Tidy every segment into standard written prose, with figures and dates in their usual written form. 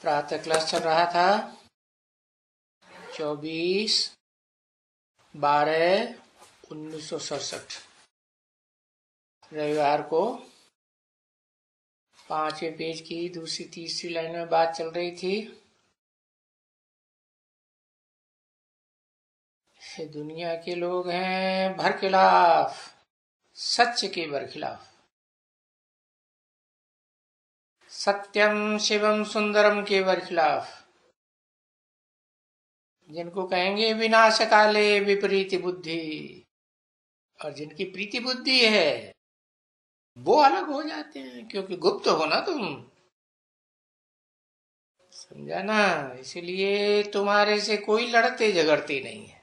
प्रातः क्लास चल रहा था 24/12/1967 रविवार को 5वें पेज की दूसरी तीसरी लाइन में बात चल रही थी। दुनिया के लोग हैं बरखिलाफ, सच के बरखिलाफ। सत्यम शिवम सुंदरम के बरखिलाफ, जिनको कहेंगे विनाश काले विपरीत बुद्धि, और जिनकी प्रीति बुद्धि है वो अलग हो जाते हैं, क्योंकि गुप्त हो ना तुम, समझा ना। इसलिए तुम्हारे से कोई लड़ते झगड़ते नहीं है।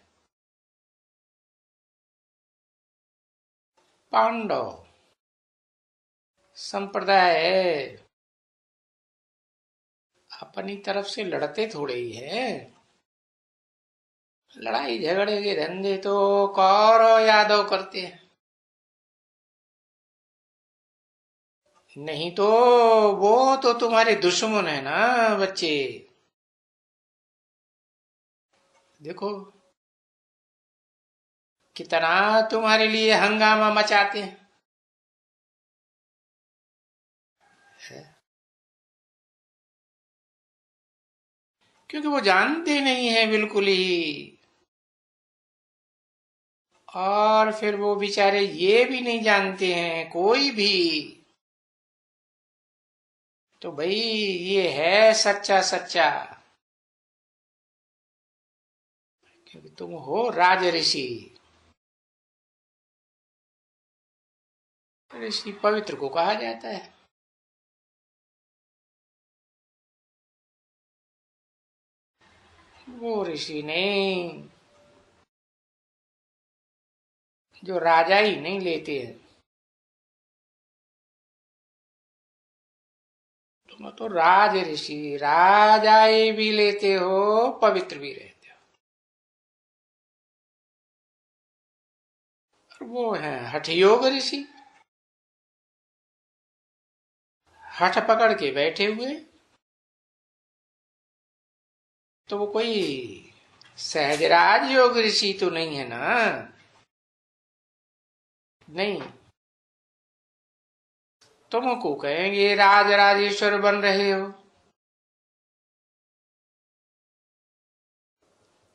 पांडव संप्रदाय है, अपनी तरफ से लड़ते थोड़े ही है। लड़ाई झगड़े के धंधे तो कौरव यादव करते हैं, नहीं तो वो तो तुम्हारे दुश्मन है ना बच्चे। देखो कितना तुम्हारे लिए हंगामा मचाते हैं। क्योंकि वो जानते नहीं है बिल्कुल ही, और फिर वो बेचारे ये भी नहीं जानते हैं कोई भी, तो भाई ये है सच्चा सच्चा, क्योंकि तुम हो राज ऋषि। ऋषि पवित्र को कहा जाता है। वो ऋषि नहीं जो राजा ही नहीं लेते हैं। तुम तो राज ऋषि, राजाई भी लेते हो, पवित्र भी रहते हो। और वो है हठयोग ऋषि, हठ पकड़ के बैठे हुए। तो वो कोई सहजराज योग ऋषि तो नहीं है ना, नहीं। तुमको कहेंगे राज राजेश्वर बन रहे हो।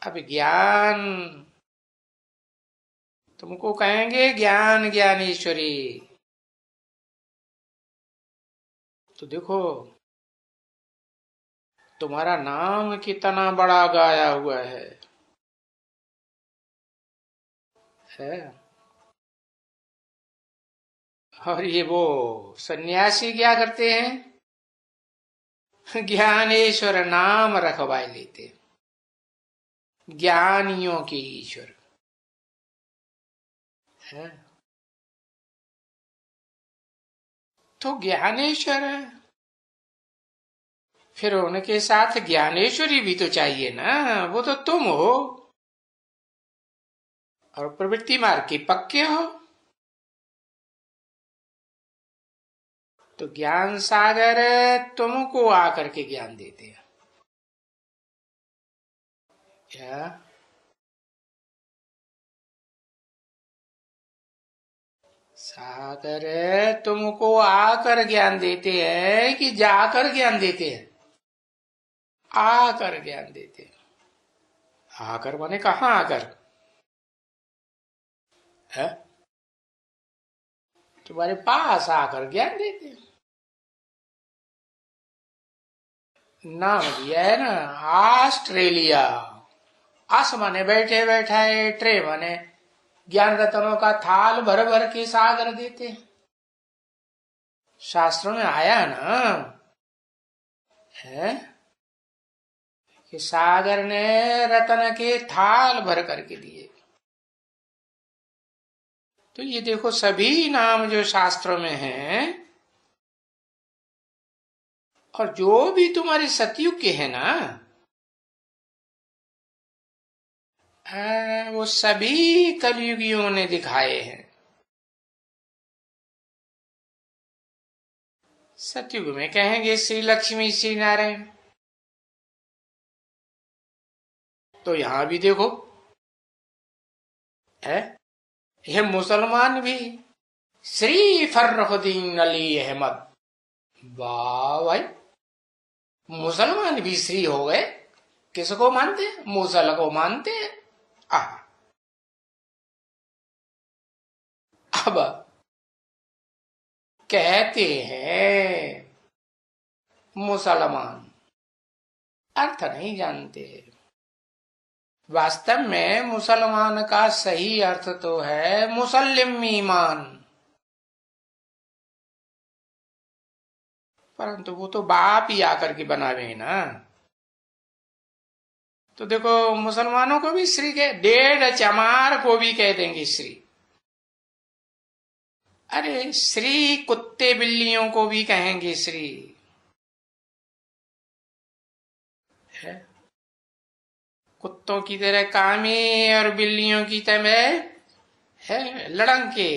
अब ज्ञान, तुमको कहेंगे ज्ञान ज्ञानेश्वरी। तो देखो तुम्हारा नाम कितना बड़ा गाया हुआ है। और ये वो सन्यासी क्या करते हैं, ज्ञानेश्वर नाम रखवाए लेते, ज्ञानियों के ईश्वर है। तो ज्ञानेश्वर है, फिर उनके साथ ज्ञानेश्वरी भी तो चाहिए ना, वो तो तुम हो, और प्रवृत्ति मार्ग के पक्के हो। तो ज्ञान सागर तुमको आकर के ज्ञान देते हैं क्या। सागर तुमको आकर ज्ञान देते हैं कि जाकर ज्ञान देते हैं? आकर ज्ञान देते हैं। आकर माने कहाँ आकर है? तुम्हारे पास आकर ज्ञान देते हैं। नाम दिया है ना ऑस्ट्रेलिया। आस माने बैठे बैठाए, ट्रे माने ज्ञान रत्नों का थाल भर भर के सागर देते हैं। शास्त्रों में आया ना है कि सागर ने रत्न के थाल भर करके दिए। तो ये देखो सभी नाम जो शास्त्रों में हैं, और जो भी तुम्हारे सतयुग के हैं ना, वो सभी कलयुगियों ने दिखाए हैं। सतयुग में कहेंगे श्री लक्ष्मी श्री नारायण, तो यहां भी देखो है, ये मुसलमान भी श्री फर्रुद्दीन अली अहमद, वाह भाई, मुसलमान भी श्री हो गए। किसको मानते हैं? मूसल को मानते हैं। आ, अब कहते हैं मुसलमान, अर्थ नहीं जानते। वास्तव में मुसलमान का सही अर्थ तो है मुसल्लिम ईमान, परंतु वो तो बाप ही आकर के बनावे ना। तो देखो मुसलमानों को भी श्री के, डेढ़ चमार को भी कह देंगे श्री। अरे श्री कुत्ते बिल्लियों को भी कहेंगे श्री है? कुत्तों की तरह कामी और बिल्लियों की तरह है लड़ंके।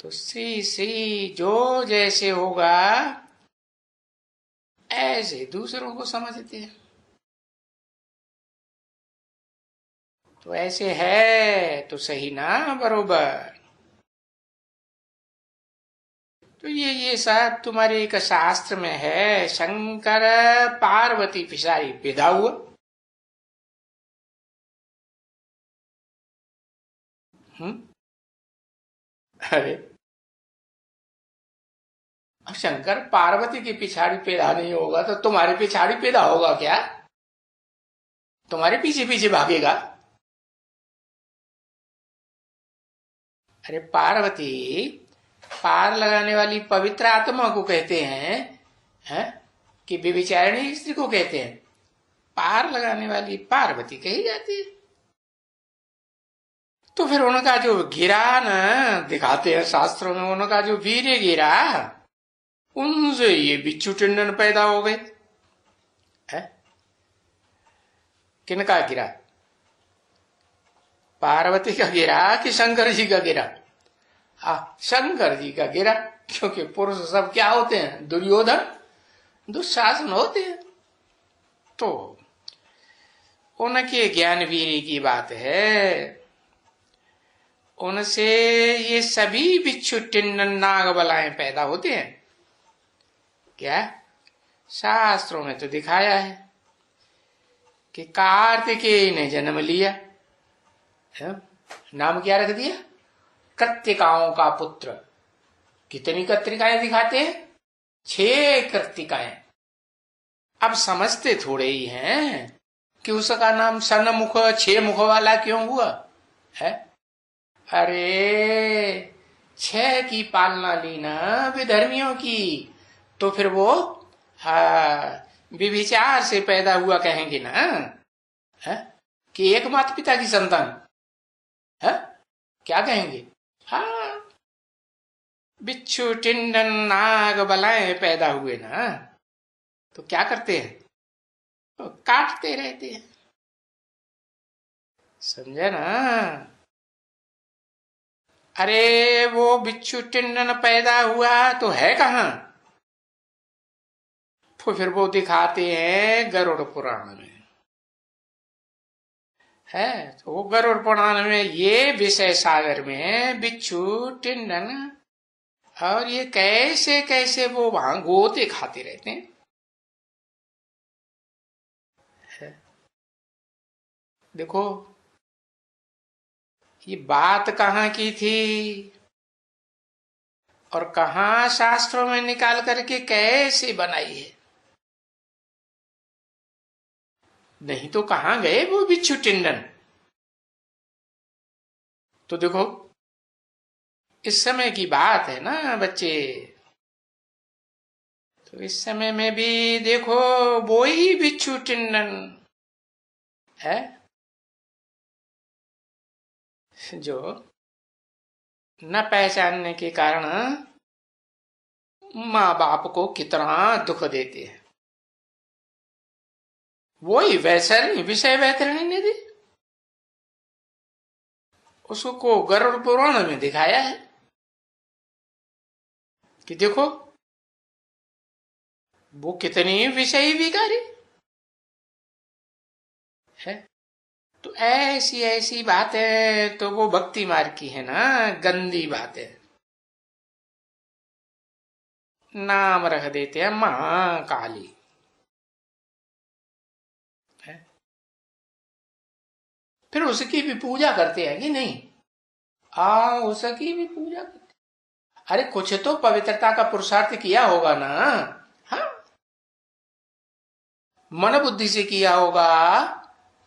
तो श्री श्री जो जैसे होगा ऐसे दूसरों को समझते हैं। तो ऐसे है तो सही ना, बरोबर। तो ये सब तुम्हारे एक शास्त्र में है, शंकर पार्वती पिसाई पैदा हुआ। अरे अब शंकर पार्वती की पिछाड़ी पैदा नहीं होगा तो तुम्हारे पिछाड़ी पैदा होगा क्या? तुम्हारे पीछे पीछे भागेगा? अरे पार्वती पार लगाने वाली पवित्र आत्मा को कहते हैं कि व्यभिचारिणी स्त्री को कहते हैं? पार लगाने वाली पार्वती कही जाती है। तो फिर उनका जो गिरा न दिखाते हैं शास्त्रों में, उनका जो वीर्य गिरा, उनसे ये बिच्छू टिंडन पैदा हो गए। किनका गिरा? पार्वती का गिरा कि शंकर जी का गिरा? शंकर जी का गिरा, क्योंकि पुरुष सब क्या होते हैं? दुर्योधन दुशासन होते हैं। तो उनके ज्ञान वीर्य की बात है, उनसे ये सभी बिच्छू टिंडन नाग बलाएं पैदा होते हैं। क्या शास्त्रों में तो दिखाया है कि कार्तिकेय ने जन्म लिया है? नाम क्या रख दिया? कृत्तिकाओं का पुत्र। कितनी कृत्तिकाएं दिखाते हैं? 6 कृत्तिकाएं। अब समझते थोड़े ही हैं कि उसका नाम सनमुख 6 मुख वाला क्यों हुआ है? अरे 6 की पालना ली ना विधर्मियों की, तो फिर वो विभिचार से पैदा हुआ कहेंगे ना है? कि एक माता पिता की संतान है, क्या कहेंगे? हाँ, बिच्छू टिंडन नाग बलाएं पैदा हुए ना, तो क्या करते हैं? तो काटते रहते हैं। समझे ना? अरे वो बिच्छू टिंडन पैदा हुआ तो है कहां? तो फिर वो दिखाते हैं गरुड़ पुराण में है। तो वो गरुड़ पुराण में ये विषय सागर में बिच्छू टिंडन और ये कैसे कैसे वो वहां गोते खाते रहते हैं। देखो ये बात कहाँ की थी और कहाँ शास्त्रों में निकाल करके कैसे बनाई है। नहीं तो कहाँ गए वो बिच्छू टिंडन? तो देखो इस समय की बात है ना बच्चे, तो इस समय में भी देखो वो ही बिच्छू टिंडन है जो न पहचानने के कारण माँ बाप को कितना दुख देते हैं। वही वैसरणी विषय वैतरणी ने दी, उसको गरुड़ पुराण में दिखाया है कि देखो वो कितनी विषयी विकारी। है। तो ऐसी ऐसी बातें तो वो भक्ति मार्ग की है ना, गंदी बातें। नाम रख देते हैं महाकाली, है। फिर उसकी भी पूजा करते हैं कि नहीं? उसकी भी पूजा करते। अरे कुछ तो पवित्रता का पुरुषार्थ किया होगा ना। हाँ, मन बुद्धि से किया होगा,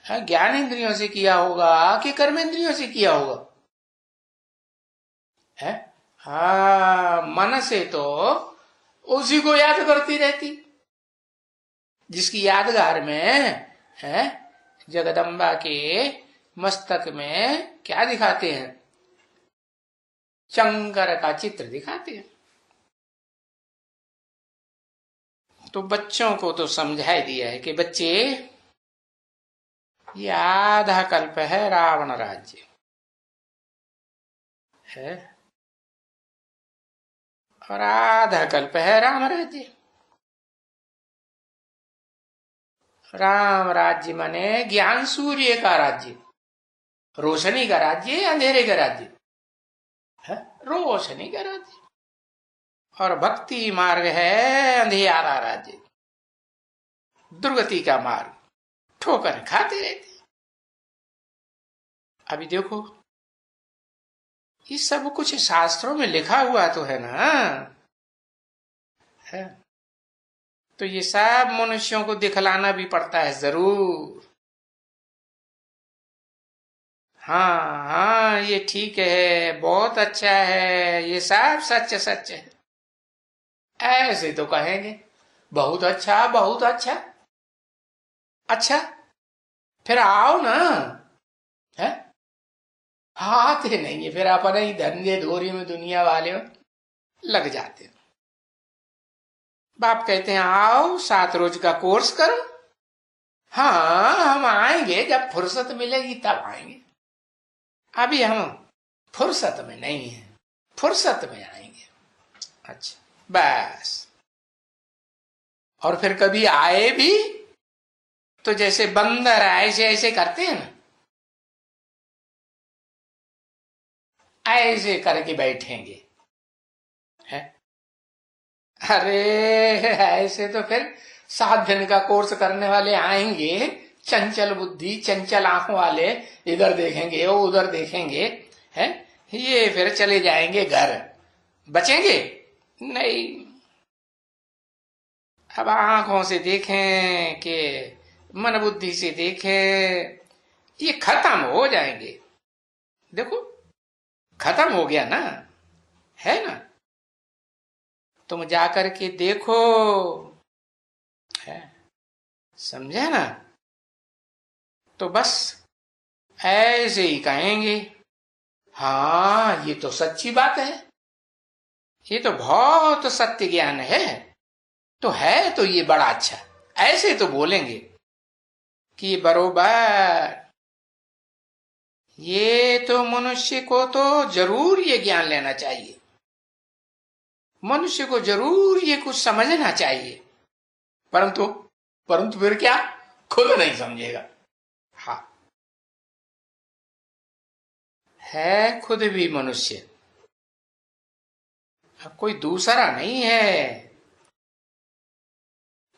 हाँ, ज्ञान इंद्रियों से किया होगा कि कर्म इंद्रियों से किया होगा, है। हाँ, मन से तो उसी को याद करती रहती, जिसकी यादगार में है जगदम्बा के मस्तक में क्या दिखाते हैं? शंकर का चित्र दिखाते हैं। तो बच्चों को तो समझा ही दिया है कि बच्चे, ये आधा कल्प है रावण राज्य, है, और आधा कल्प है राम राज्य। राम राज्य माने ज्ञान सूर्य का राज्य, रोशनी का राज्य, अंधेरे का राज्य है, रोशनी का राज्य। और भक्ति मार्ग है अंधियारा राज्य, दुर्गति का मार्ग, ठोकर खाते रहते। अभी देखो, ये सब कुछ शास्त्रों में लिखा हुआ तो है ना, है। तो ये सब मनुष्यों को दिखलाना भी पड़ता है जरूर। हाँ हाँ, ये ठीक है, बहुत अच्छा है, ये सब सच सच है, ऐसे तो कहेंगे। बहुत अच्छा, बहुत अच्छा। अच्छा, फिर आओ ना, है। आते नहीं है, फिर अपने ही धंधे धोरी में दुनिया वाले में लग जाते हैं। बाप कहते हैं आओ 7 रोज का कोर्स करो। हाँ, हम आएंगे, जब फुर्सत मिलेगी तब आएंगे, अभी हम फुर्सत में नहीं है, फुर्सत में आएंगे। अच्छा, बस। और फिर कभी आए भी तो जैसे बंदर ऐसे ऐसे करते हैं ना, ऐसे करके बैठेंगे, है। अरे ऐसे तो फिर 7 दिन का कोर्स करने वाले आएंगे, चंचल बुद्धि चंचल आंखों वाले, इधर देखेंगे वो उधर देखेंगे, है। ये फिर चले जाएंगे घर, बचेंगे नहीं। अब आंखों से देखें कि मन बुद्धि से देखें, ये खत्म हो जाएंगे। देखो, खत्म हो गया ना, है ना। तुम जाकर के देखो, है, समझे ना। तो बस ऐसे ही कहेंगे, हाँ ये तो सच्ची बात है, ये तो बहुत सत्य ज्ञान है, तो ये बड़ा अच्छा, ऐसे तो बोलेंगे कि बरोबर, ये तो मनुष्य को तो जरूर ये ज्ञान लेना चाहिए, मनुष्य को जरूर ये कुछ समझना चाहिए, परंतु परंतु फिर क्या, खुद नहीं समझेगा। हाँ, है खुद भी मनुष्य, कोई दूसरा नहीं है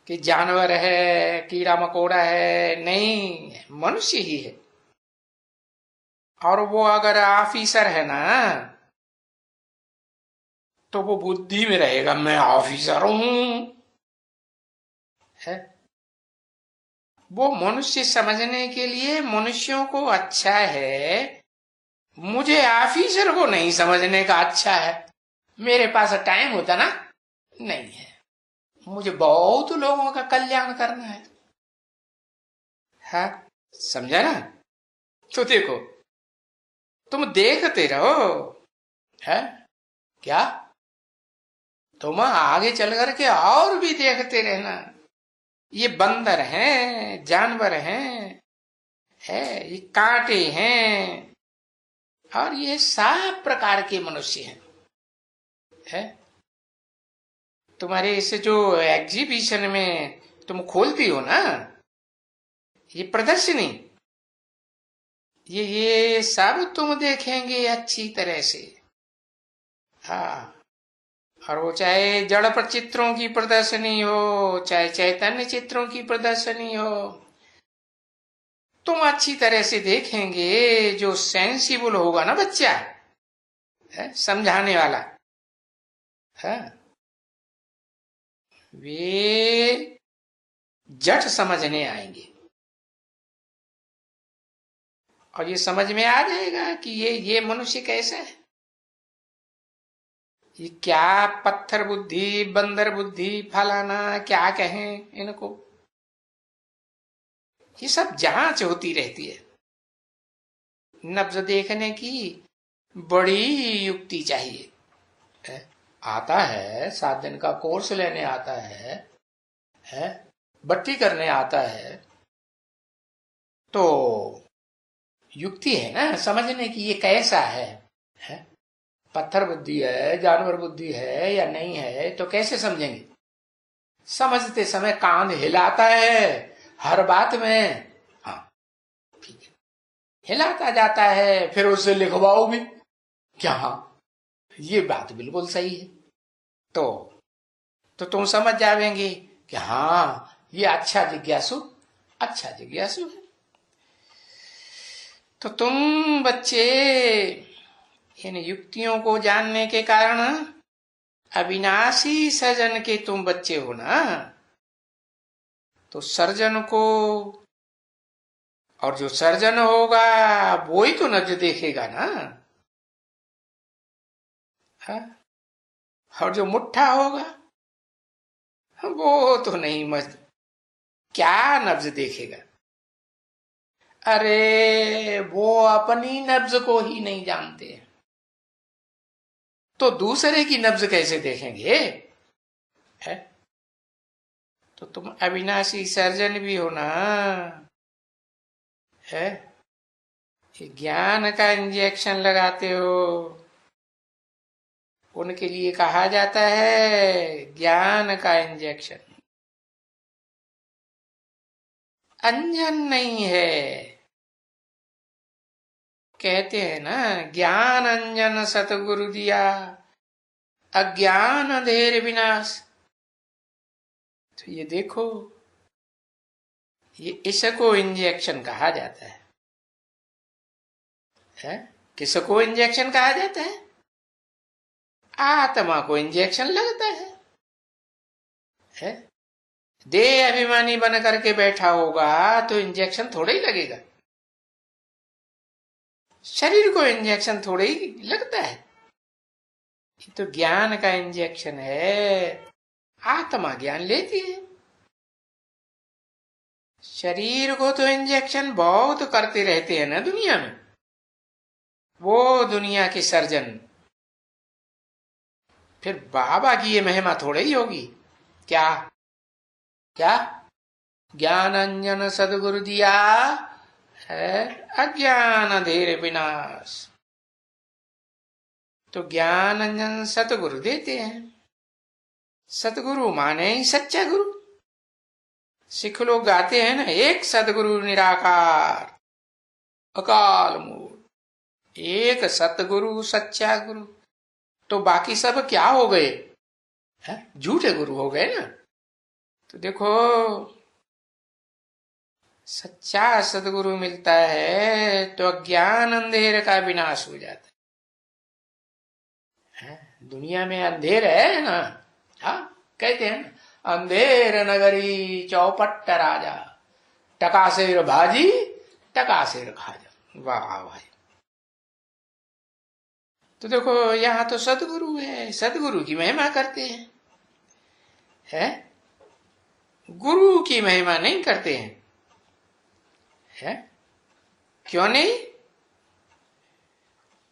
कि जानवर है, कीड़ा मकोड़ा है, नहीं, मनुष्य ही है। और वो अगर ऑफिसर है ना, तो वो बुद्धि में रहेगा, मैं ऑफिसर हूं, है। वो मनुष्य समझने के लिए मनुष्यों को अच्छा है, मुझे ऑफिसर को नहीं समझने का अच्छा है। मेरे पास टाइम होता ना, नहीं है, मुझे बहुत लोगों का कल्याण करना है, हाँ, समझा ना। तो देखो, तुम देखते रहो, है क्या, तुम आगे चल करके और भी देखते रहना। ये बंदर हैं, जानवर हैं, है, ये कांटे हैं, और ये सब प्रकार के मनुष्य हैं, है। तुम्हारे इस जो एग्जीबिशन में तुम खोलती हो ना, ये प्रदर्शनी, ये सब तुम देखेंगे अच्छी तरह से। हाँ, और वो चाहे जड़ पर चित्रों की प्रदर्शनी हो, चाहे चैतन्य चित्रों की प्रदर्शनी हो, तुम अच्छी तरह से देखेंगे। जो सेंसिबल होगा ना बच्चा, समझाने वाला, है, वे जट समझने आएंगे और ये समझ में आ जाएगा कि ये मनुष्य कैसा है। ये क्या पत्थर बुद्धि, बंदर बुद्धि, फलाना क्या कहें इनको, ये सब जांच होती रहती है। नब्ज देखने की बड़ी युक्ति चाहिए। आता है 7 दिन का कोर्स लेने आता है, बट्टी करने आता है, तो युक्ति है ना समझने की ये कैसा है? पत्थर बुद्धि है, जानवर बुद्धि है या नहीं है, तो कैसे समझेंगे? समझते समय कान हिलाता है हर बात में, हाँ ठीक है, हिलाता जाता है, फिर उससे लिखवाओ भी क्या, हाँ ये बात बिल्कुल सही है, तो तुम समझ जाएंगे कि हाँ ये अच्छा जिज्ञासु है। तो तुम बच्चे इन युक्तियों को जानने के कारण अविनाशी सर्जन के तुम बच्चे हो ना, तो सर्जन को, और जो सर्जन होगा वो ही तो नब्ज देखेगा ना, हाँ? और जो मुट्ठा होगा वो तो नहीं मस्त, क्या नब्ज देखेगा? अरे वो अपनी नब्ज को ही नहीं जानते, तो दूसरे की नब्ज कैसे देखेंगे? है? तो तुम अविनाशी सर्जन भी हो ना, है? ज्ञान का इंजेक्शन लगाते हो, उनके लिए कहा जाता है ज्ञान का इंजेक्शन। अंजन नहीं है, कहते हैं ना ज्ञान अंजन सतगुरु दिया, अज्ञान अंधेर विनाश। तो ये देखो, ये इसको इंजेक्शन कहा जाता है? किसको इंजेक्शन कहा जाता है? आत्मा को इंजेक्शन लगता है? देह अभिमानी बन करके बैठा होगा तो इंजेक्शन थोड़ा ही लगेगा, शरीर को इंजेक्शन थोड़ा ही लगता है। ये तो ज्ञान का इंजेक्शन है, आत्मा ज्ञान लेती है। शरीर को तो इंजेक्शन बहुत करते रहते हैं ना दुनिया में, वो दुनिया के सर्जन। फिर बाबा की ये महिमा थोड़ी ही होगी क्या? क्या ज्ञान अंजन सदगुरु दिया है, अज्ञान अंधेर विनाश। तो ज्ञान अंजन सतगुरु देते हैं। सतगुरु माने ही सच्चा गुरु। सिख लोग गाते हैं ना, एक सतगुरु निराकार अकाल मूल, एक सतगुरु सच्चा गुरु। तो बाकी सब क्या हो गए? झूठे गुरु हो गए ना। तो देखो, सच्चा सदगुरु मिलता है तो अज्ञान अंधेर का विनाश हो जाता है। दुनिया में अंधेर है ना, हाँ कहते हैं ना, अंधेर नगरी चौपट राजा, टकासेर भाजी टकासेर खाजा। वाह भाई, तो देखो यहां तो सदगुरु है, सदगुरु की महिमा करते हैं, गुरु की महिमा नहीं करते हैं? क्यों नहीं?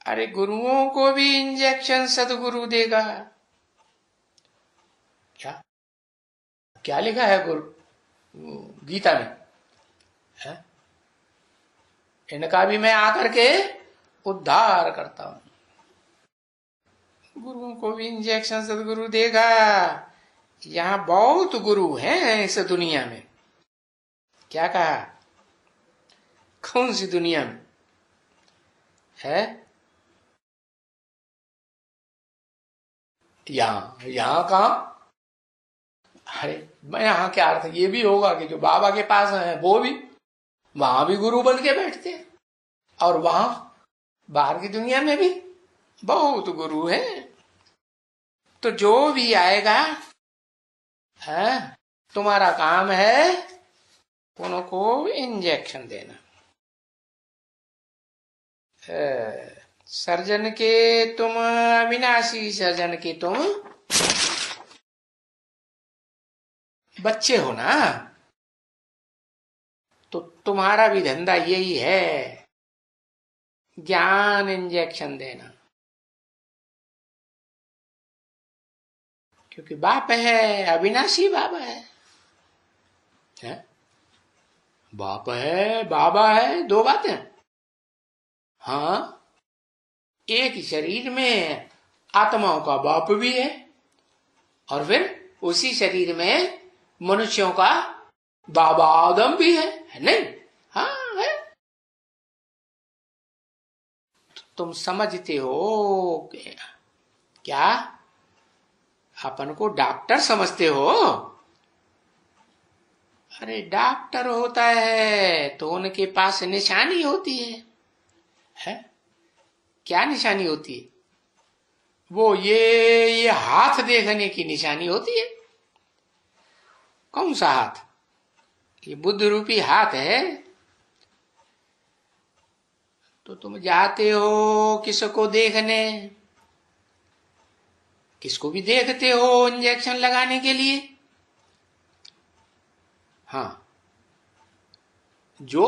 अरे गुरुओं को भी इंजेक्शन सदगुरु देगा। क्या क्या लिखा है गुरु गीता में? है? इनका भी मैं आकर के उद्धार करता हूं। गुरुओं को भी इंजेक्शन सदगुरु देगा। यहां बहुत गुरु हैं इस दुनिया में। क्या कहा? कौन सी दुनिया में? है? यहाँ कहा? अरे मैं यहाँ क्या अर्थ, ये भी होगा कि जो बाबा के पास है वो भी वहां भी गुरु बन के बैठते हैं, और वहां बाहर की दुनिया में भी बहुत गुरु है। तो जो भी आएगा है, तुम्हारा काम है उनको इंजेक्शन देना। सर्जन के तुम अविनाशी, सर्जन के तुम बच्चे हो ना, तो तुम्हारा भी धंधा यही है, ज्ञान इंजेक्शन देना। क्योंकि बाप है, अविनाशी बाबा है? बाप है बाबा है, दो बातें। हाँ, एक ही शरीर में आत्माओं का बाप भी है, और फिर उसी शरीर में मनुष्यों का बाबा आदम भी है नहीं? हाँ है। तुम समझते हो क्या? अपन को डॉक्टर समझते हो? अरे डॉक्टर होता है तो उनके पास निशानी होती है? क्या निशानी होती है? वो ये हाथ देखने की निशानी होती है। कौन सा हाथ? ये बुद्ध रूपी हाथ है। तो तुम जाते हो किसको देखने? किसको भी देखते हो इंजेक्शन लगाने के लिए? हाँ, जो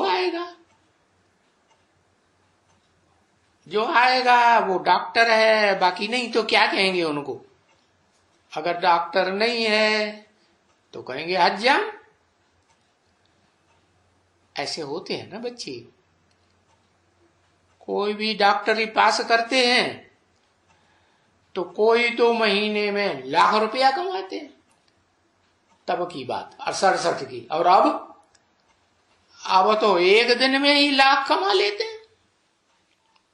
आएगा वो डॉक्टर है, बाकी नहीं तो क्या कहेंगे उनको? अगर डॉक्टर नहीं है तो कहेंगे हज्जाम। ऐसे होते हैं ना बच्चे। कोई भी डॉक्टरी पास करते हैं तो कोई 2 महीने में लाख रुपया कमाते हैं, तब की बात 68 की। और अब तो एक दिन में ही लाख कमा लेते हैं।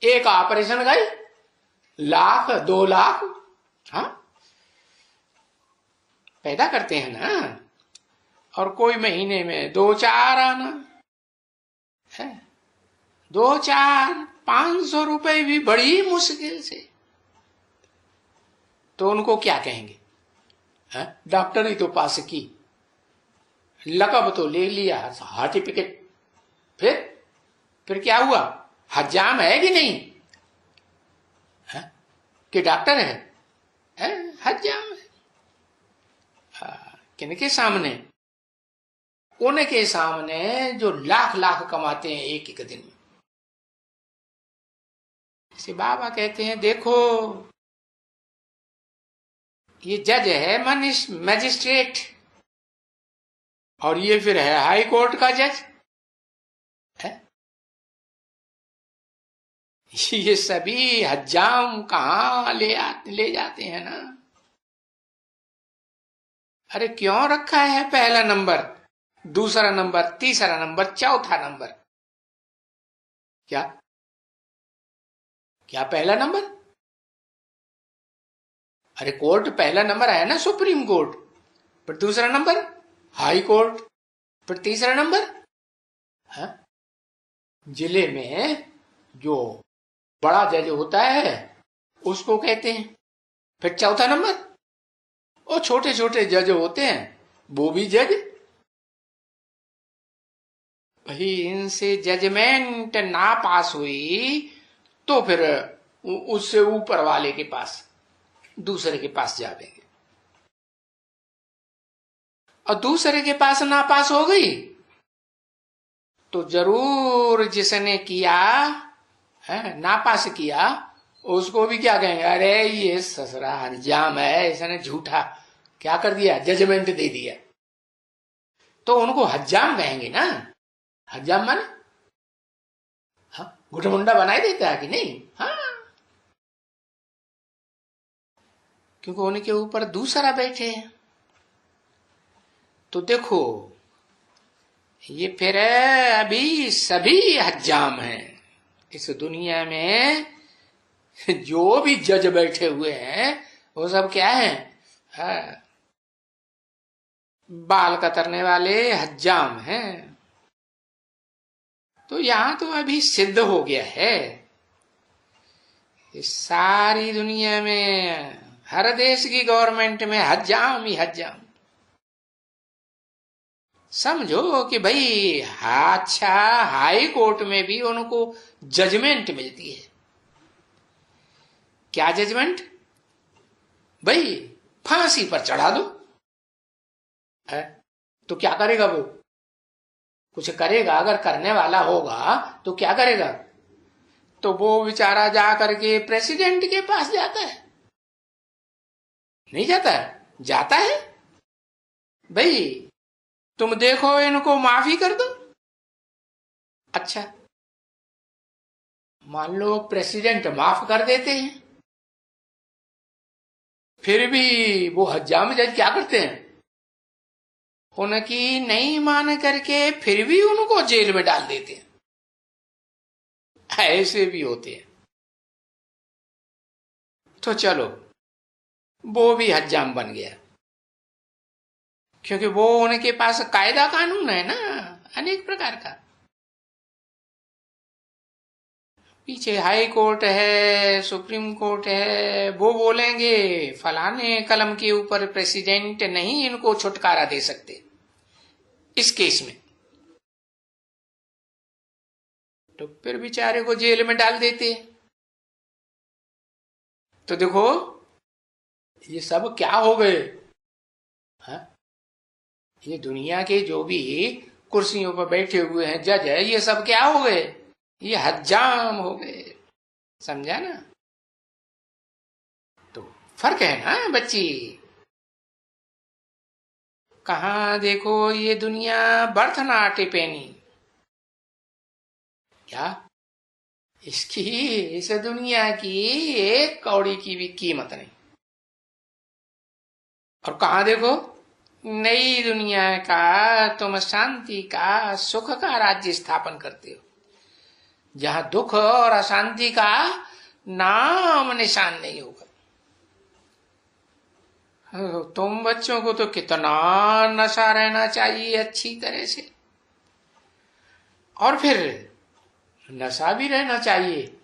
एक ऑपरेशन गए लाख, 2 लाख, हाँ पैदा करते हैं ना। और कोई महीने में 2-4 आना है, 2-4-500 रुपए भी बड़ी मुश्किल से। तो उनको क्या कहेंगे? डॉक्टरी तो पास की, लकब तो ले लिया, सर्टिफिकेट, फिर क्या हुआ? हज्जाम है कि नहीं? कि डॉक्टर है? हज्जाम है। किनके सामने? उनके सामने जो लाख लाख कमाते हैं एक एक दिन में। इसे बाबा कहते हैं देखो, ये जज है मैजिस्ट्रेट, और ये फिर है हाई कोर्ट का जज है। ये सभी हज्जाम कहां ले जाते हैं ना। अरे क्यों रखा है पहला नंबर, दूसरा नंबर, तीसरा नंबर, चौथा नंबर? क्या पहला नंबर? अरे कोर्ट पहला नंबर है ना, सुप्रीम कोर्ट। फिर दूसरा नंबर हाई कोर्ट, फिर तीसरा नंबर जिले में जो बड़ा जज होता है उसको कहते हैं। फिर चौथा नंबर वो छोटे छोटे जज होते हैं, वो भी जज। भाई इनसे जजमेंट ना पास हुई तो फिर उससे ऊपर वाले के पास, दूसरे के पास जावेंगे। और दूसरे के पास ना पास हो गई तो जरूर जिसने किया है ना पास किया, उसको भी क्या कहेंगे? अरे ये ससुरा हरजाम है, इसने झूठा क्या कर दिया, जजमेंट दे दिया। तो उनको हज्जाम कहेंगे ना। हज्जाम माने गुटमुंडा बनाई देता है कि नहीं? हाँ, क्योंकि उनके ऊपर दूसरा बैठे हैं। तो देखो ये फिर अभी सभी हज्जाम हैं, इस दुनिया में जो भी जज बैठे हुए हैं वो सब क्या है? हाँ, बाल कतरने वाले हज्जाम हैं। तो यहां तो अभी सिद्ध हो गया है, इस सारी दुनिया में हर देश की गवर्नमेंट में हज्जाम ही हज्जाम। समझो कि भाई अच्छा, हाई कोर्ट में भी उनको जजमेंट मिलती है। क्या जजमेंट? भाई फांसी पर चढ़ा दो है। तो क्या करेगा वो? कुछ करेगा? अगर करने वाला होगा तो क्या करेगा? तो वो बेचारा जा करके प्रेसिडेंट के पास जाता है? नहीं जाता है? जाता है। भाई तुम देखो, इनको माफी कर दो। अच्छा, मान लो प्रेसिडेंट माफ कर देते हैं, फिर भी वो हज्जाम जज क्या करते हैं? उनकी नहीं मान करके फिर भी उनको जेल में डाल देते हैं। ऐसे भी होते हैं। तो चलो, वो भी हज्जाम बन गया, क्योंकि वो उनके पास कायदा कानून है ना, अनेक प्रकार का। पीछे हाई कोर्ट है, सुप्रीम कोर्ट है, वो बोलेंगे फलाने कलम के ऊपर प्रेसिडेंट नहीं इनको छुटकारा दे सकते इस केस में, तो फिर बेचारे को जेल में डाल देते। तो देखो ये सब क्या हो गए? हाँ? ये दुनिया के जो भी कुर्सियों पर बैठे हुए हैं जज है, ये सब क्या हो गए? ये हज्जाम हो गए। समझा ना? तो फर्क है ना बच्ची। कहा देखो ये दुनिया बर्थ ना टिपेनी। क्या? इसकी, इस दुनिया की एक कौड़ी की भी कीमत नहीं। और कहा देखो नई दुनिया का तुम शांति का, सुख का राज्य स्थापन करते हो, जहां दुख और अशांति का नाम निशान नहीं होगा। तुम बच्चों को तो कितना नशा रहना चाहिए अच्छी तरह से, और फिर नशा भी रहना चाहिए,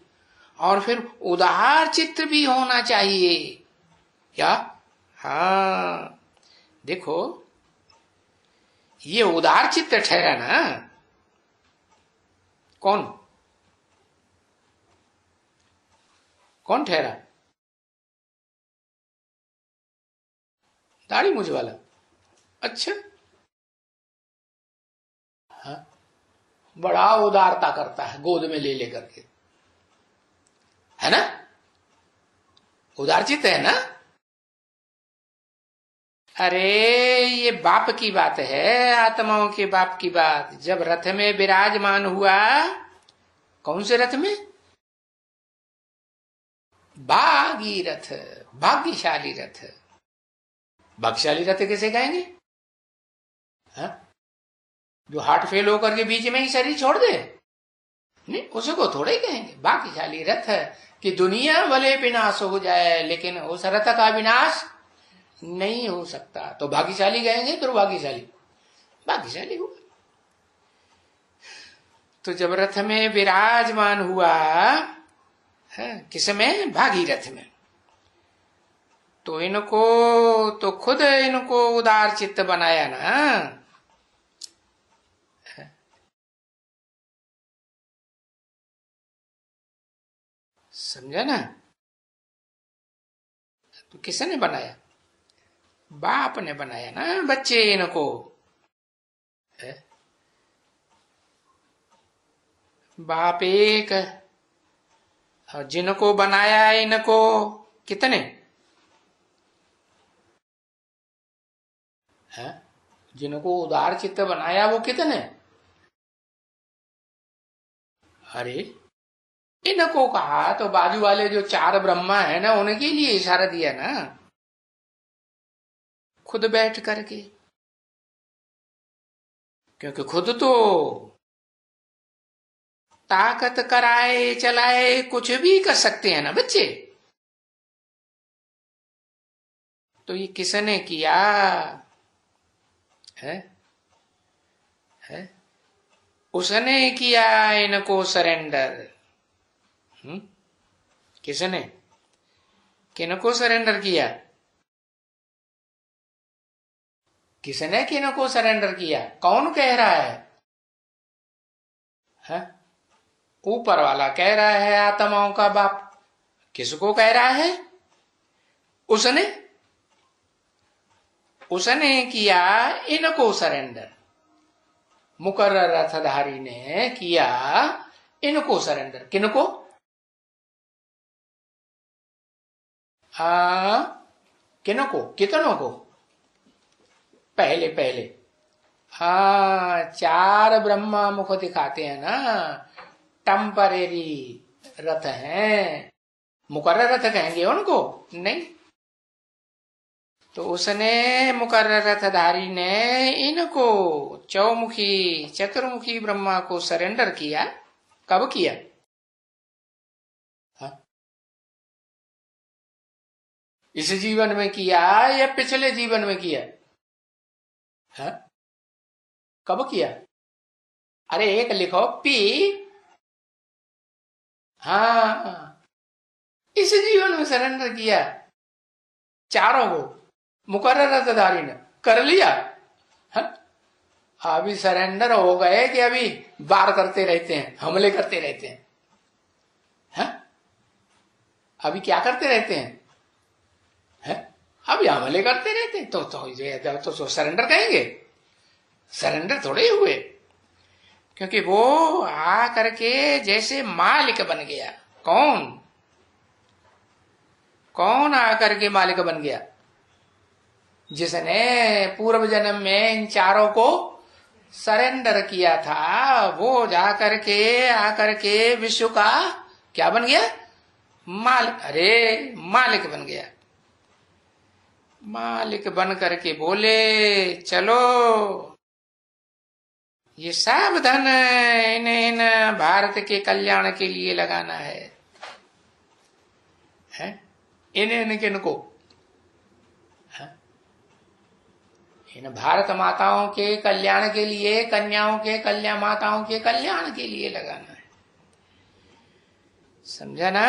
और फिर उदार चित्त भी होना चाहिए। क्या? हाँ, देखो ये उदार चित्त ठहरा ना। कौन कौन ठहरा? दाढ़ी मूछ वाला? अच्छा, हाँ, बड़ा उदारता करता है गोद में ले लेकर के, है ना? उदारचित है ना? अरे ये बाप की बात है, आत्माओं के बाप की बात। जब रथ में विराजमान हुआ, कौन से रथ में? भागीरथ, भाग्यशाली रथ। भाग्यशाली रथ कैसे कहेंगे? हाँ? जो हार्ट फेल होकर के बीच में ही शरीर छोड़ दे, नहीं, उसको थोड़े ही कहेंगे भाग्यशाली रथ। कि दुनिया भले विनाश हो जाए लेकिन उस रथ का विनाश नहीं हो सकता, तो भाग्यशाली कहेंगे, दुर्भाग्यशाली? भाग्यशाली हुआ। तो जब रथ में विराजमान हुआ है, किसमें? भागीरथ में, तो इनको, तो खुद इनको उदार चित्त बनाया ना। समझा ना? तो किसने बनाया? बाप ने बनाया ना बच्चे इनको। है? बाप एक, और जिनको बनाया इनको कितने? है? जिनको उदार चित्त बनाया वो कितने? अरे इनको कहा तो बाजू वाले जो चार ब्रह्मा है ना, उनके लिए इशारा दिया ना, खुद बैठ करके। क्योंकि खुद तो ताकत कराए चलाए कुछ भी कर सकते हैं ना बच्चे। तो ये किसने किया है? है उसने किया इनको सरेंडर। किसने किनको सरेंडर किया? किसने किनको सरेंडर किया? कौन कह रहा है? ऊपर वाला कह रहा है, आत्माओं का बाप। किसको कह रहा है? उसने उसने किया इनको सरेंडर। मुकर्रर रथधारी ने किया इनको सरेंडर। किनको? किनको? कितनों को? पहले पहले चार ब्रह्मा मुख दिखाते हैं ना, टेम्परेरी रथ हैं। मुकर्रर रथ कहेंगे उनको? नहीं। तो उसने मुकर्रर रथधारी ने इनको चौमुखी चतुर्मुखी ब्रह्मा को सरेंडर किया। कब किया? इस जीवन में किया या पिछले जीवन में किया? कब किया? अरे एक लिखो पी। इस जीवन में सरेंडर किया चारों को मुकर्रर रथधारी ने कर लिया। अभी सरेंडर हो गए कि अभी वार करते रहते हैं, हमले करते रहते हैं? अभी क्या करते रहते हैं? अभी हमले करते रहते हैं। तो सरेंडर कहेंगे? सरेंडर थोड़े हुए, क्योंकि वो आ करके जैसे मालिक बन गया। कौन आकर के मालिक बन गया? जिसने पूर्व जन्म में इन चारों को सरेंडर किया था, वो जाकर के आकर के विश्व का क्या बन गया? मालिक। अरे मालिक बन गया। मालिक बन करके बोले चलो ये सब धन इन भारत के कल्याण के लिए लगाना है। किनको? इन भारत माताओं के कल्याण के लिए, कन्याओं के कल्याण, माताओं के कल्याण के लिए लगाना है। समझा ना?